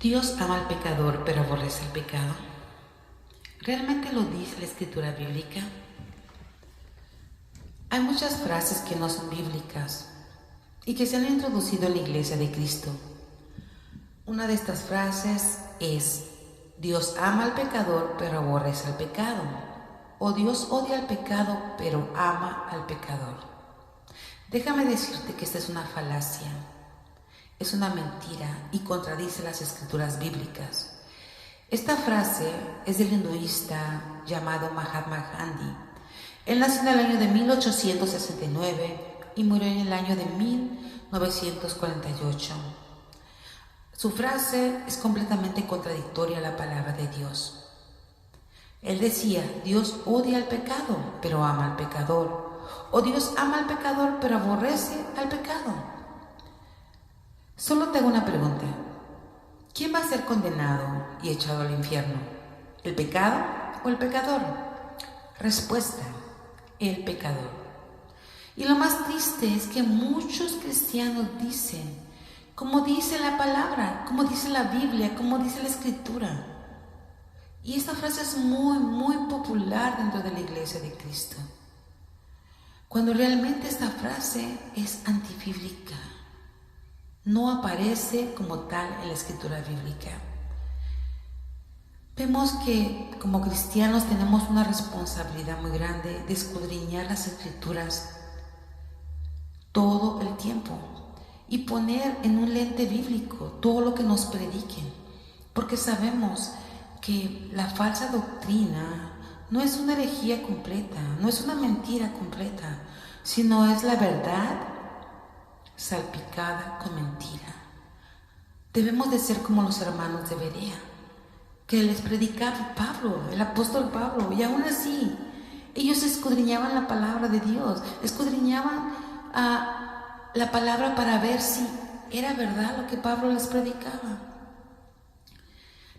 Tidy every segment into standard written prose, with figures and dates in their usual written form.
Dios ama al pecador, pero aborrece el pecado. ¿Realmente lo dice la escritura bíblica? Hay muchas frases que no son bíblicas y que se han introducido en la Iglesia de Cristo. Una de estas frases es: Dios ama al pecador, pero aborrece el pecado. O Dios odia al pecado, pero ama al pecador. Déjame decirte que esta es una falacia. Es una mentira y contradice las escrituras bíblicas. Esta frase es del hinduista llamado Mahatma Gandhi. Él nació en el año de 1869 y murió en el año de 1948. Su frase es completamente contradictoria a la palabra de Dios. Él decía: Dios odia al pecado, pero ama al pecador. O Dios ama al pecador, pero aborrece al pecado. Solo te hago una pregunta. ¿Quién va a ser condenado y echado al infierno? ¿El pecado o el pecador? Respuesta: el pecador. Y lo más triste es que muchos cristianos dicen, como dice la palabra, como dice la Biblia, como dice la Escritura. Y esta frase es muy popular dentro de la Iglesia de Cristo, cuando realmente esta frase es antibíblica. No aparece como tal en la escritura bíblica. Vemos que como cristianos tenemos una responsabilidad muy grande de escudriñar las escrituras todo el tiempo y poner en un lente bíblico todo lo que nos prediquen, porque sabemos que la falsa doctrina no es una herejía completa, no es una mentira completa, sino es la verdad salpicada con mentira. Debemos de ser como los hermanos de Berea, que les predicaba Pablo, el apóstol Pablo, y aún así ellos escudriñaban la palabra de Dios, escudriñaban la palabra para ver si era verdad lo que Pablo les predicaba.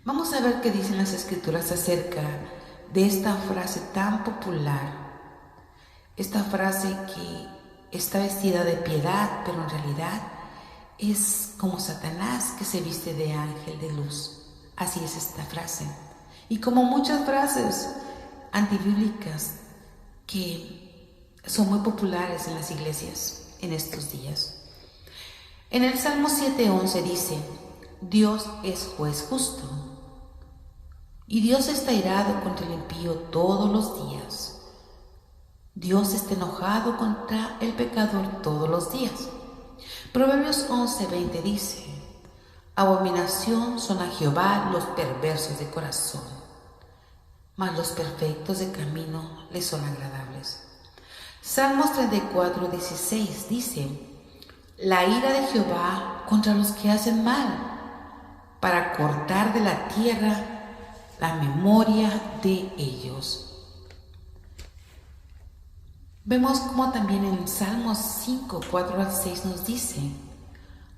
Vamos a ver qué dicen las escrituras acerca de esta frase tan popular, esta frase que está vestida de piedad, pero en realidad es como Satanás que se viste de ángel de luz. Así es esta frase. Y como muchas frases antibíblicas que son muy populares en las iglesias en estos días. En el Salmo 7:11 dice: Dios es juez justo y Dios está irado contra el impío todos los días. Dios está enojado contra el pecador todos los días. Proverbios 11:20 dice: abominación son a Jehová los perversos de corazón, mas los perfectos de camino les son agradables. Salmos 34:16 dice: la ira de Jehová contra los que hacen mal, para cortar de la tierra la memoria de ellos. Vemos como también en Salmos 5:4-6 nos dice: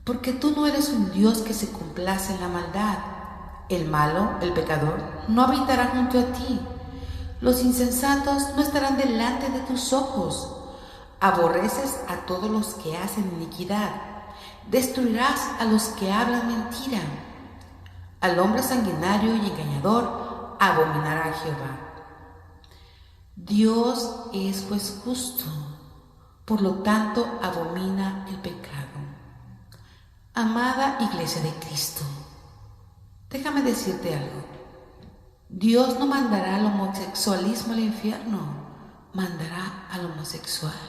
porque tú no eres un Dios que se complace en la maldad. El malo, el pecador, no habitará junto a ti. Los insensatos no estarán delante de tus ojos. Aborreces a todos los que hacen iniquidad. Destruirás a los que hablan mentira. Al hombre sanguinario y engañador abominará a Jehová. Dios es juez justo, por lo tanto abomina el pecado. Amada Iglesia de Cristo, déjame decirte algo. Dios no mandará al homosexualismo al infierno, mandará al homosexual.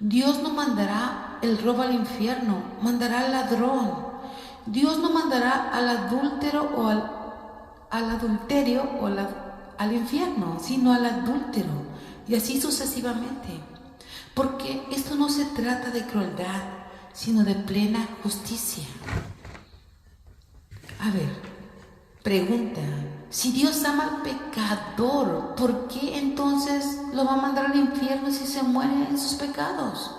Dios no mandará el robo al infierno, mandará al ladrón. Dios no mandará al adúltero o al adulterio o al infierno, sino al adúltero, y así sucesivamente. Porque esto no se trata de crueldad, sino de plena justicia. A ver, pregunta: si Dios ama al pecador, ¿por qué entonces lo va a mandar al infierno si se muere en sus pecados?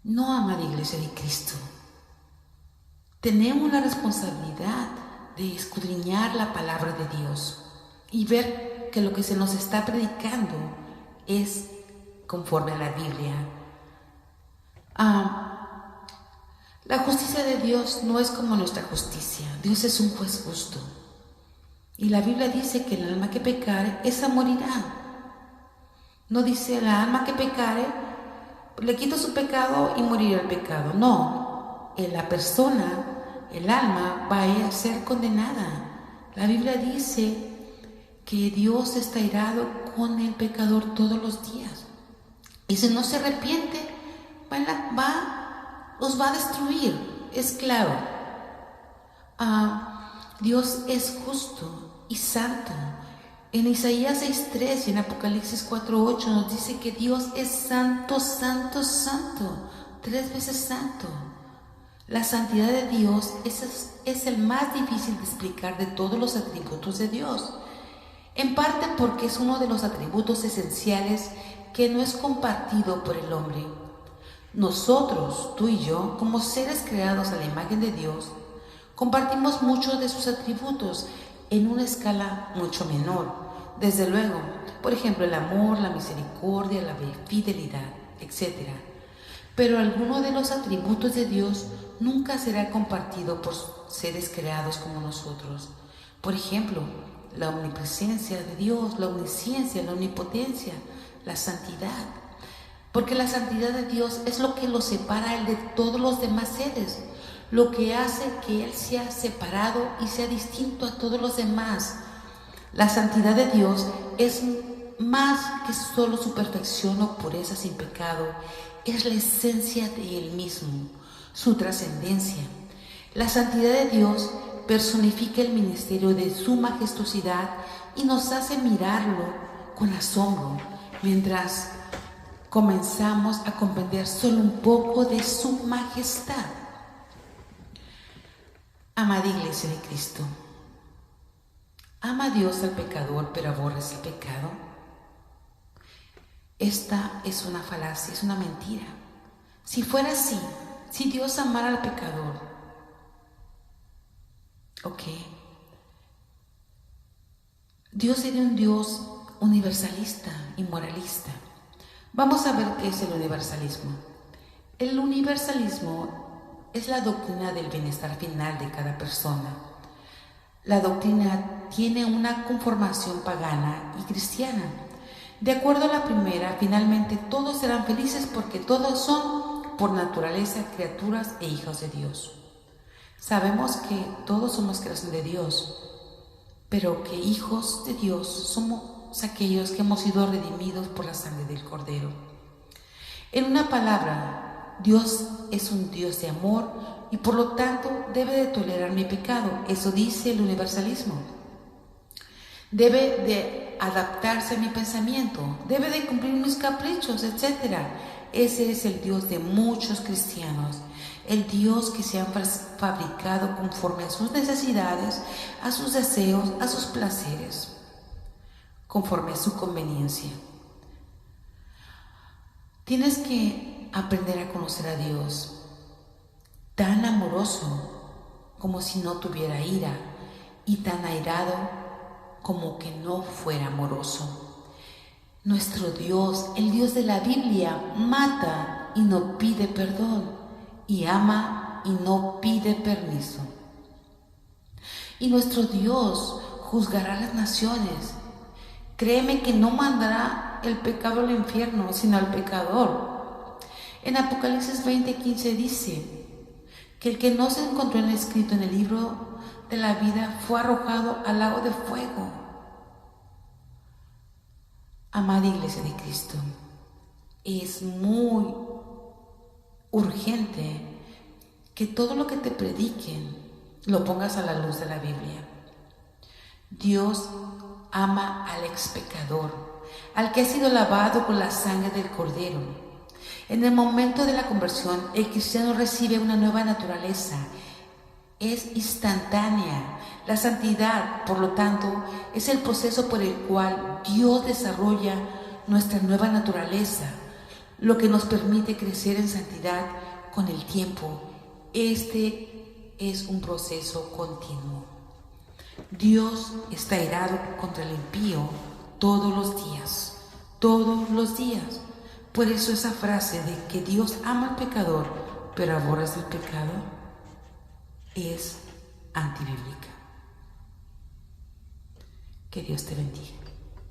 No, amada Iglesia de Cristo. Tenemos la responsabilidad de escudriñar la palabra de Dios y ver que lo que se nos está predicando es conforme a la Biblia. La justicia de Dios no es como nuestra justicia. Dios es un juez justo. Y la Biblia dice que el alma que pecare, esa morirá. No dice el alma que pecare, le quito su pecado y morirá el pecado. No, la persona, el alma, va a ser condenada. La Biblia dice que Dios está irado con el pecador todos los días. Y si no se arrepiente, los va a destruir. Es claro. Dios es justo y santo. En Isaías 6:3 y en Apocalipsis 4:8 nos dice que Dios es santo, santo, santo, 3 veces santo. La santidad de Dios es el más difícil de explicar de todos los atributos de Dios, en parte porque es uno de los atributos esenciales que no es compartido por el hombre. Nosotros, tú y yo, como seres creados a la imagen de Dios, compartimos muchos de sus atributos en una escala mucho menor. Desde luego, por ejemplo, el amor, la misericordia, la fidelidad, etc. Pero alguno de los atributos de Dios nunca será compartido por seres creados como nosotros. Por ejemplo, la omnipresencia de Dios, la omnisciencia, la omnipotencia, la santidad. Porque la santidad de Dios es lo que lo separa a Él de todos los demás seres, lo que hace que Él sea separado y sea distinto a todos los demás. La santidad de Dios es más que solo su perfección o pureza sin pecado, es la esencia de Él mismo, su trascendencia. La santidad de Dios personifica el ministerio de su majestuosidad y nos hace mirarlo con asombro mientras comenzamos a comprender solo un poco de su majestad. Amada Iglesia de Cristo, ¿ama Dios al pecador pero aborrece el pecado? Esta es una falacia, es una mentira. Si fuera así, si Dios amara al pecador, Dios sería un Dios universalista y moralista. Vamos a ver qué es el universalismo. El universalismo es la doctrina del bienestar final de cada persona. La doctrina tiene una conformación pagana y cristiana. De acuerdo a la primera, finalmente todos serán felices porque todos son, por naturaleza, criaturas e hijos de Dios. Sabemos que todos somos creación de Dios, pero que hijos de Dios somos aquellos que hemos sido redimidos por la sangre del Cordero. En una palabra, Dios es un Dios de amor y por lo tanto debe de tolerar mi pecado. Eso dice el universalismo. Debe de adaptarse a mi pensamiento, debe de cumplir mis caprichos, etc. Ese es el Dios de muchos cristianos, el Dios que se ha fabricado conforme a sus necesidades, a sus deseos, a sus placeres, conforme a su conveniencia. Tienes que aprender a conocer a Dios, tan amoroso como si no tuviera ira, y tan airado como que no fuera amoroso. Nuestro Dios, el Dios de la Biblia, mata y no pide perdón, y ama y no pide permiso. Y nuestro Dios juzgará a las naciones. Créeme que no mandará el pecado al infierno, sino al pecador. En Apocalipsis 20:15 dice que el que no se encontró escrito en el libro de la vida fue arrojado al lago de fuego. Amada Iglesia de Cristo, es muy urgente que todo lo que te prediquen lo pongas a la luz de la Biblia. Dios ama al expecador, al que ha sido lavado con la sangre del Cordero. En el momento de la conversión, el cristiano recibe una nueva naturaleza. Es instantánea. La santidad, por lo tanto, es el proceso por el cual Dios desarrolla nuestra nueva naturaleza, lo que nos permite crecer en santidad con el tiempo. Este es un proceso continuo. Dios está airado contra el impío todos los días, todos los días. Por eso esa frase de que Dios ama al pecador, pero aborrece el pecado, es antibíblica. Que Dios te bendiga.